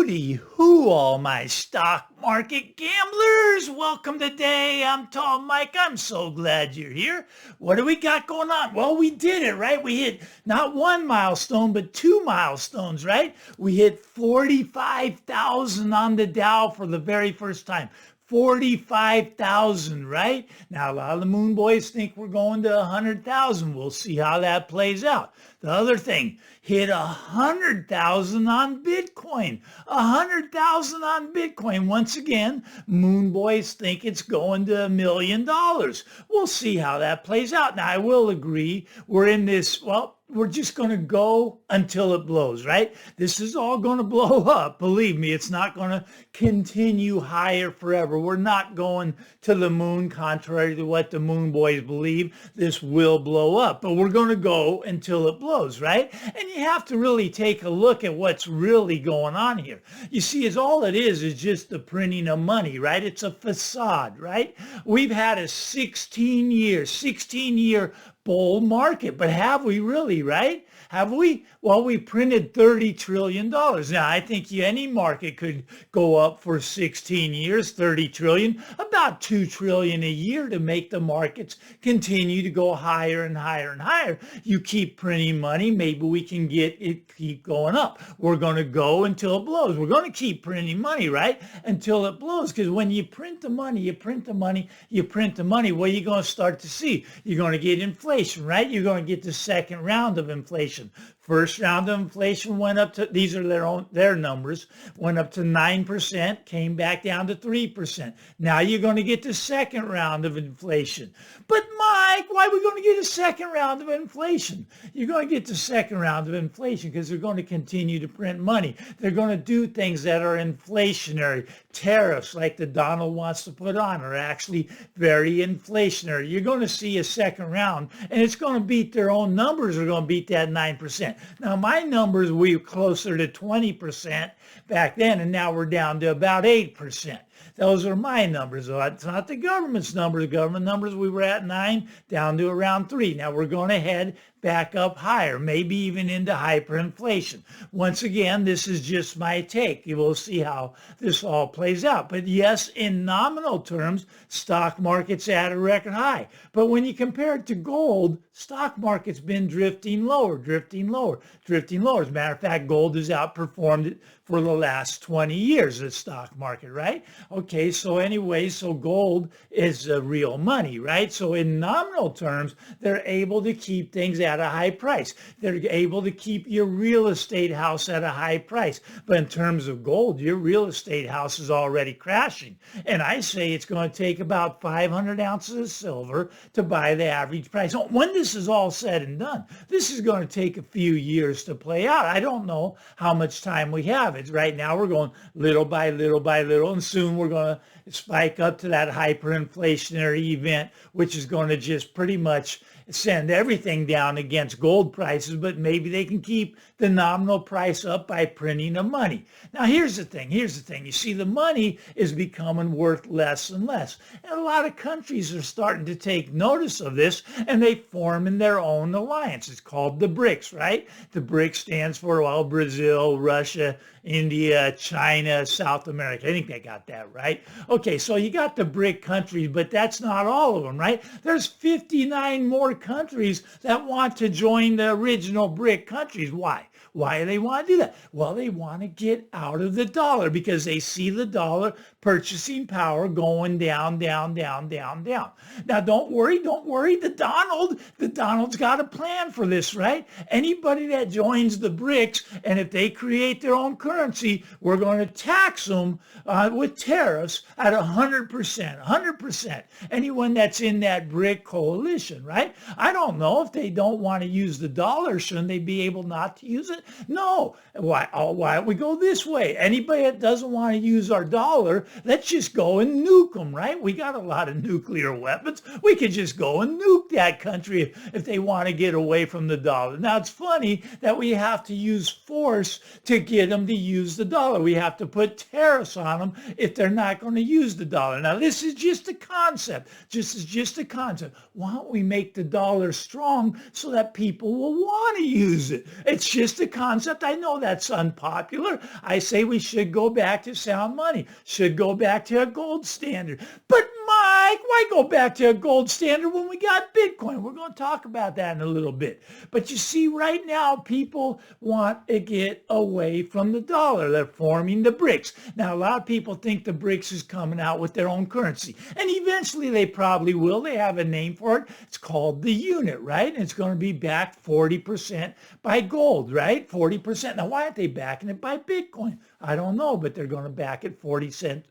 Hooty hoo, all my stock market gamblers. Welcome today. I'm Tall Mike. I'm so glad you're here. What do we got going on? Well, we did it, right? We hit not one milestone, but two milestones, right? We hit 45,000 on the Dow for the very first time. 45,000, right? Now, a lot of the Moon Boys think we're going to 100,000. We'll see how that plays out. The other thing, hit 100,000 on Bitcoin. 100,000 on Bitcoin. Once again, Moon Boys think it's going to $1 million. We'll see how that plays out. Now, I will agree, we're in this, we're just going to go until it blows, right? This is all going to blow up. Believe me, it's not going to continue higher forever. We're not going to the moon, contrary to what the Moon Boys believe. This will blow up, but we're going to go until it blows, right? And you have to really take a look at what's really going on here. You see, it's all it is just the printing of money, right? It's a facade, right? We've had a 16-year bull market, but have we really, right? Have we? Well, we printed $30 trillion. Now, I think any market could go up for 16 years, 30 trillion, about 2 trillion a year to make the markets continue to go higher and higher and higher. You keep printing money, maybe we can get it keep going up. We're going to go until it blows. We're going to keep printing money, right? Until it blows. Because when you print the money, you print the money, what are you going to start to see? You're going to get inflation, right? You're going to get the second round of inflation. First round of inflation went up to, these are their numbers, went up to 9%, came back down to 3%. Now you're going to get the second round of inflation. But Mike, why are we going to get a second round of inflation? You're going to get the second round of inflation because they're going to continue to print money. They're going to do things that are inflationary. Tariffs like the Donald wants to put on are actually very inflationary. You're going to see a second round, and it's going to beat their own numbers. Are going to beat that 9%. Now, my numbers, we were closer to 20% back then, and now we're down to about 8%. Those are my numbers. It's not the government's numbers. The government numbers, we were at 9, down to around 3. Now we're going to head back up higher, maybe even into hyperinflation. Once again, this is just my take. You will see how this all plays out. But yes, in nominal terms, stock market's at a record high. But when you compare it to gold, stock market's been drifting lower, drifting lower, drifting lower. As a matter of fact, gold has outperformed it for the last 20 years, the stock market, right? Okay, so anyway, so gold is real money, right? So in nominal terms, they're able to keep things at a high price. They're able to keep your real estate house at a high price. But in terms of gold, your real estate house is already crashing. And I say it's going to take about 500 ounces of silver to buy the average price. When this is all said and done, this is going to take a few years to play out. I don't know how much time we have. It's right now we're going little by little by little, and soon we're going to spike up to that hyperinflationary event, which is going to just pretty much send everything down against gold prices, but maybe they can keep the nominal price up by printing the money. Now, here's the thing. You see, the money is becoming worth less and less. And a lot of countries are starting to take notice of this, and they form in their own alliance. It's called the BRICS, right? The BRICS stands for, Brazil, Russia, India, China, South America. I think they got that right. Okay, so you got the BRIC countries, but that's not all of them, right? There's 59 more countries that want to join the original BRIC countries. Why? Why do they want to do that? Well, they want to get out of the dollar because they see the dollar purchasing power going down, down, down, down, down. Now, don't worry. The Donald's got a plan for this, right? Anybody that joins the BRICS, and if they create their own currency, we're going to tax them with tariffs at 100%. Anyone that's in that BRIC coalition, right? I don't know if they don't want to use the dollar, shouldn't they be able not to use it? No. Why don't we go this way? Anybody that doesn't want to use our dollar, let's just go and nuke them, right? We got a lot of nuclear weapons. We could just go and nuke that country if they want to get away from the dollar. Now, it's funny that we have to use force to get them to use the dollar. We have to put tariffs on them if they're not going to use the dollar. Now, this is just a concept. Just a concept. Why don't we make the dollar strong so that people will want to use it? It's just a concept. I know that's unpopular. I say we should go back to sound money, should go back to a gold standard. But Mike, why go back to a gold standard when we got Bitcoin? We're going to talk about that in a little bit. But you see, right now, people want to get away from the dollar. They're forming the BRICS. Now, a lot of people think the BRICS is coming out with their own currency. And eventually they probably will. They have a name for it. It's called the unit, right? And it's going to be backed 40% by gold, right? 40%. Now, why aren't they backing it by Bitcoin? I don't know, but they're going to back it 40%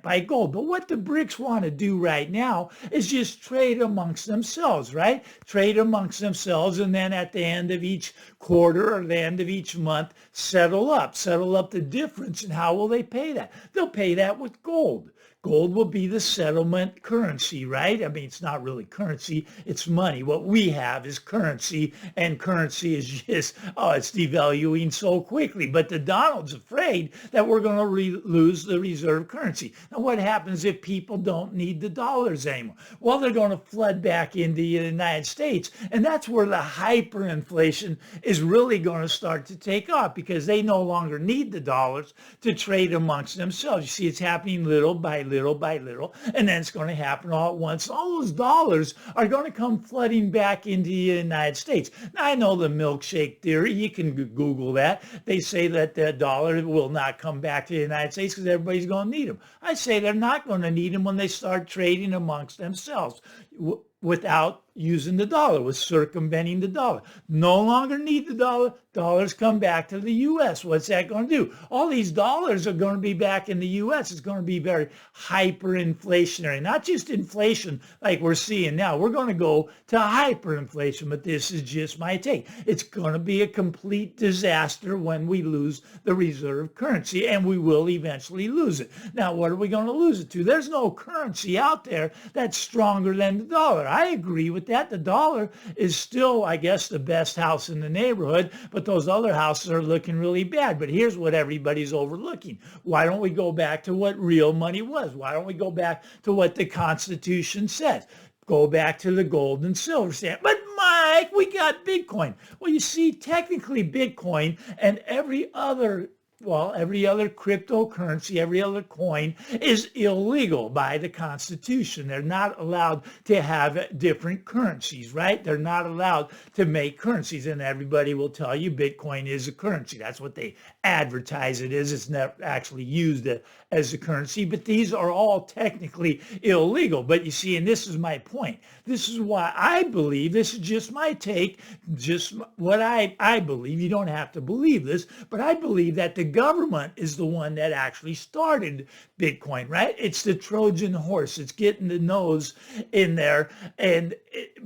by gold. But what the BRICS want to do right now is just trade amongst themselves, right? Trade amongst themselves, and then at the end of each quarter or the end of each month, settle up the difference. And how will they pay that? They'll pay that with gold. Gold will be the settlement currency, right? I mean, it's not really currency, it's money. What we have is currency, and currency is just, it's devaluing so quickly. But the Donald's afraid that we're going to lose the reserve currency. Now, what happens if people don't need the dollars anymore? Well, they're going to flood back into the United States, and that's where the hyperinflation is really going to start to take off, because they no longer need the dollars to trade amongst themselves. You see, it's happening little by little, and then it's going to happen all at once. All those dollars are going to come flooding back into the United States. Now, I know the milkshake theory. You can Google that. They say that the dollar will not come back to the United States because everybody's going to need them. I say they're not going to need them when they start trading amongst themselves without using the dollar, with circumventing the dollar. No longer need the dollar. Dollars come back to the U.S. What's that going to do? All these dollars are going to be back in the U.S. It's going to be very hyperinflationary. Not just inflation like we're seeing now. We're going to go to hyperinflation, but this is just my take. It's going to be a complete disaster when we lose the reserve currency, and we will eventually lose it. Now, what are we going to lose it to? There's no currency out there that's stronger than the dollar. I agree with that. The dollar is still, I guess, the best house in the neighborhood, but those other houses are looking really bad. But here's what everybody's overlooking. Why don't we go back to what real money was? Why don't we go back to what the Constitution says? Go back to the gold and silver standard. But Mike, we got Bitcoin. Well, you see, technically Bitcoin and every other cryptocurrency, every other coin is illegal by the Constitution. They're not allowed to have different currencies, right? They're not allowed to make currencies. And everybody will tell you Bitcoin is a currency. That's what they advertise it is. It's not actually used as a currency. But these are all technically illegal. But you see, and this is my point. This is why I believe, this is just my take, just what I believe. You don't have to believe this, but I believe that the government is the one that actually started Bitcoin, right? It's the Trojan horse. It's getting the nose in there. And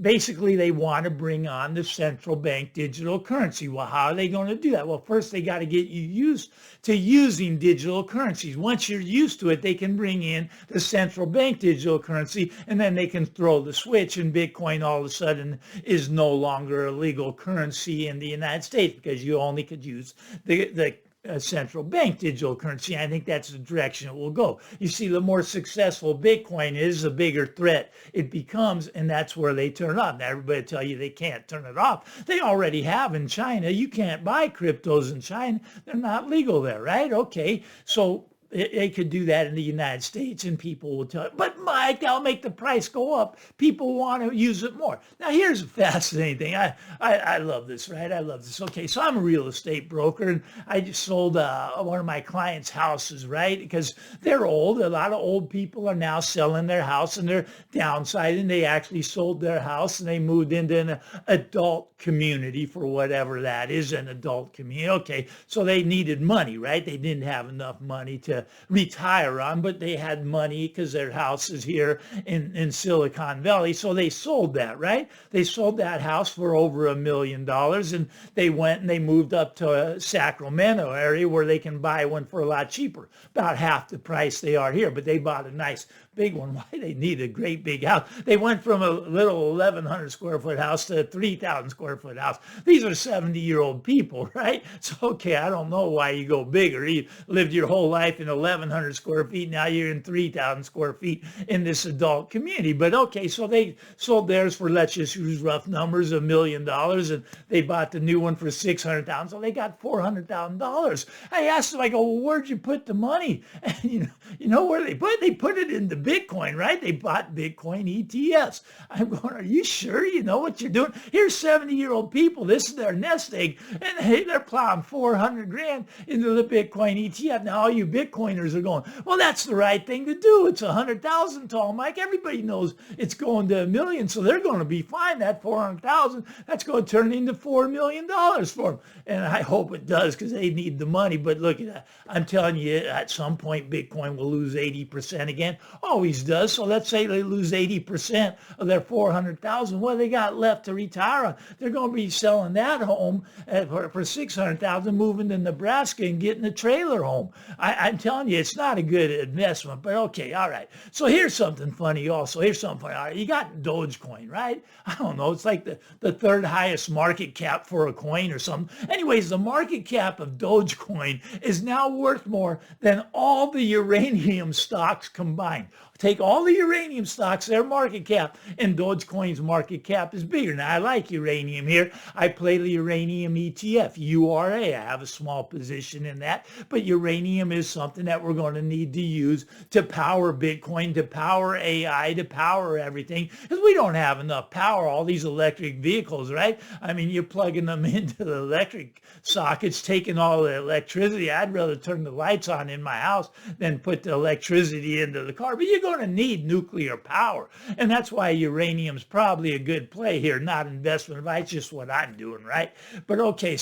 basically they want to bring on the central bank digital currency. Well, how are they going to do that? Well, first they got to get you used to using digital currencies. Once you're used to it, they can bring in the central bank digital currency, and then they can throw the switch, and Bitcoin all of a sudden is no longer a legal currency in the United States because you only could use the central bank digital currency. I think that's the direction it will go. You see, the more successful Bitcoin is, the bigger threat it becomes, and that's where they turn it off. Now, everybody tell you they can't turn it off. They already have in China. You can't buy cryptos in China. They're not legal there, right? Okay, so they could do that in the United States, and people will tell you, but Mike, that'll make the price go up. People want to use it more. Now, here's a fascinating thing. I love this, right? I love this. Okay, so I'm a real estate broker, and I just sold one of my clients' houses, right? Because they're old. A lot of old people are now selling their house, and they're downsizing. They actually sold their house, and they moved into an adult community, for whatever that is, an adult community. Okay, so they needed money, right? They didn't have enough money to retire on, but they had money because their house is here in Silicon Valley. So they sold that, right? They sold that house for over $1 million, and they went and they moved up to a Sacramento area where they can buy one for a lot cheaper, about half the price they are here. But they bought a nice big one. Why they need a great big house? They went from a little 1,100 square foot house to a 3,000 square foot house. These are 70-year-old people, right? So, okay, I don't know why you go bigger. You lived your whole life in 1,100 square feet. Now you're in 3,000 square feet in this adult community. But okay, so they sold theirs for, let's just use rough numbers, $1 million, and they bought the new one for $600,000. So they got $400,000. I asked them, I go, well, where'd you put the money? And you know where they put it? They put it into Bitcoin, right? They bought Bitcoin ETFs. I'm going, are you sure you know what you're doing? Here's 70-year-old people. This is their nest egg. And hey, they're plowing 400 grand into the Bitcoin ETF. Now all you Bitcoiners are going, well, that's the right thing to do. It's 100,000 tall, Mike. Everybody knows it's going to 1 million. So they're going to be fine. That 400,000, that's going to turn into $4 million for them. And I hope it does because they need the money. But look at that. I'm telling you, at some point, Bitcoin will lose 80% again. Always does. So let's say they lose 80% of their 400,000. What do they got left to retire on? They're going to be selling that home for 600,000, moving to Nebraska and getting a trailer home. I'm telling you, it's not a good investment. But okay, all right. So here's something funny also. Here's something funny. All right, you got Dogecoin, right? I don't know. It's like the third highest market cap for a coin or something. Anyways, the market cap of Dogecoin is now worth more than all the uranium stocks combined. Take all the uranium stocks, their market cap, and Dogecoin's market cap is bigger. Now, I like uranium here. I play the uranium ETF, URA. I have a small position in that, but uranium is something that we're going to need to use to power Bitcoin, to power AI, to power everything, because we don't have enough power, all these electric vehicles, right? I mean, you're plugging them into the electric sockets, taking all the electricity. I'd rather turn the lights on in my house than put the electricity into the car, but you're going to need nuclear power. And that's why uranium's probably a good play here, not investment advice, just what I'm doing, right? But okay,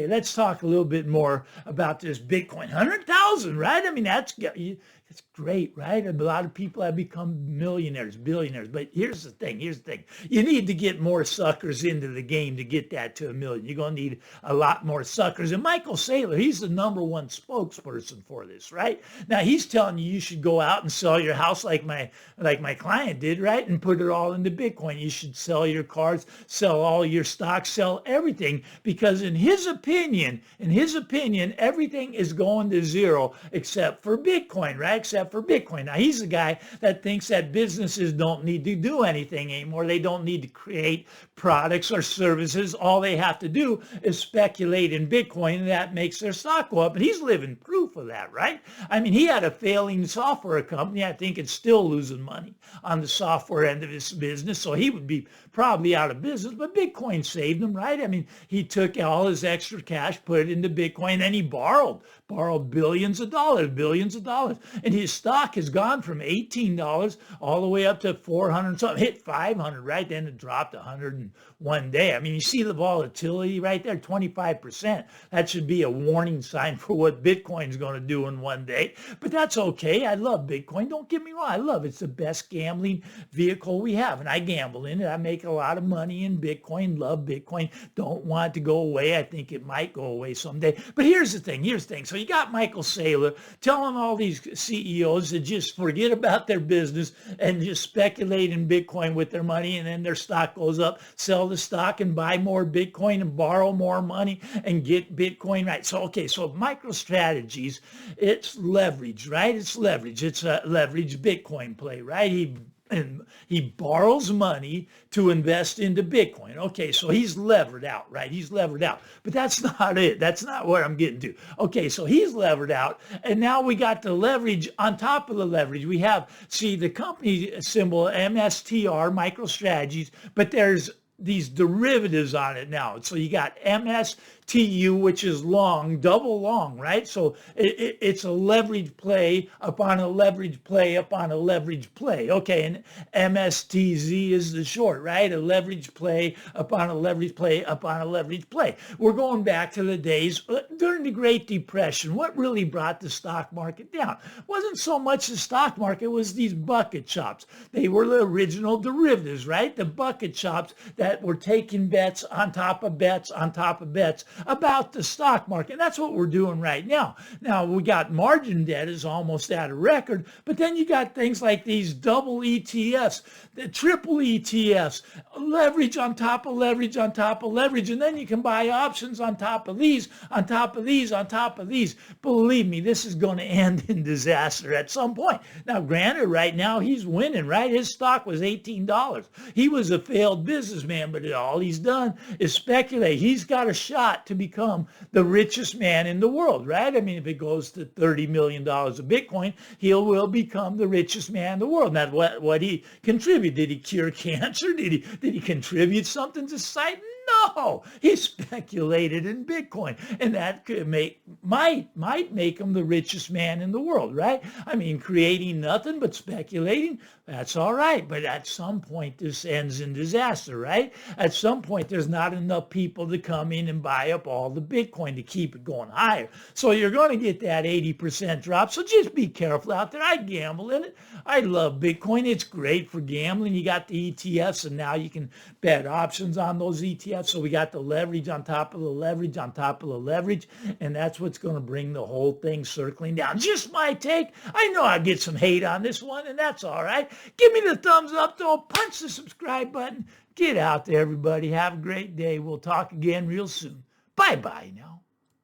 let's talk a little bit more about this Bitcoin. 100,000, right? I mean, it's great, right? A lot of people have become millionaires, billionaires. But here's the thing. You need to get more suckers into the game to get that to 1 million. You're going to need a lot more suckers. And Michael Saylor, he's the number one spokesperson for this, right? Now, he's telling you should go out and sell your house like my client did, right? And put it all into Bitcoin. You should sell your cars, sell all your stocks, sell everything. Because in his opinion, everything is going to zero except for Bitcoin, right? Except for Bitcoin. Now, he's the guy that thinks that businesses don't need to do anything anymore. They don't need to create products or services. All they have to do is speculate in Bitcoin, and that makes their stock go up. And he's living proof of that, right? I mean, he had a failing software company. I think it's still losing money on the software end of his business, so he would be probably out of business, but Bitcoin saved him, right? I mean, he took all his extra cash, put it into Bitcoin, and he borrowed billions of dollars. And his stock has gone from $18 all the way up to 400 something, hit 500, right? Then it dropped 100 in one day. I mean, you see the volatility right there, 25%. That should be a warning sign for what Bitcoin's going to do in one day. But that's okay. I love Bitcoin. Don't get me wrong. I love it. It's the best gambling vehicle we have. And I gamble in it. I make a lot of money in Bitcoin. Love Bitcoin. Don't want it to go away. I think it might go away someday. But here's the thing. So you got Michael Saylor telling all these CEOs to just forget about their business and just speculate in Bitcoin with their money, and then their stock goes up, sell the stock and buy more Bitcoin and borrow more money and get Bitcoin, right? So, okay, so MicroStrategies, it's leverage, right? It's leverage. It's a leverage Bitcoin play, right? He borrows money to invest into Bitcoin. Okay, so he's levered out, right? He's levered out. But that's not it. That's not what I'm getting to. Okay, so he's levered out. And now we got the leverage. On top of the leverage, we have, see, the company symbol, MSTR, MicroStrategies, but there's these derivatives on it now. So you got MSTU, which is long, double long, right? So it's a leverage play upon a leverage play upon a leverage play. Okay, and MSTZ is the short, right? A leverage play upon a leverage play upon a leverage play. We're going back to the days during the Great Depression. What really brought the stock market down? It wasn't so much the stock market, it was these bucket shops. They were the original derivatives, right? The bucket shops that that we're taking bets on top of bets on top of bets about the stock market. And that's what we're doing right now. Now, we got margin debt is almost at a record, but then you got things like these double ETFs, the triple ETFs, leverage on top of leverage on top of leverage, and then you can buy options on top of these, on top of these, on top of these. Believe me, this is going to end in disaster at some point. Now, granted, right now he's winning, right? His stock was $18. He was a failed businessman, but all he's done is speculate. He's got a shot to become the richest man in the world, right? I mean, if it goes to $30 million of Bitcoin, he will become the richest man in the world. Now, what he contributed? Did he cure cancer? Did he contribute something to society? No, he speculated in Bitcoin, and that could might make him the richest man in the world, right? I mean, creating nothing but speculating, that's all right. But at some point, this ends in disaster, right? At some point, there's not enough people to come in and buy up all the Bitcoin to keep it going higher. So you're going to get that 80% drop. So just be careful out there. I gamble in it. I love Bitcoin. It's great for gambling. You got the ETFs, and now you can bet options on those ETFs. So we got the leverage on top of the leverage on top of the leverage, and that's what's going to bring the whole thing circling down. Just my take. I know I get some hate on this one, and that's all right. Give me the thumbs up, though. Punch the subscribe button. Get out there, everybody. Have a great day. We'll talk again real soon. Bye-bye now.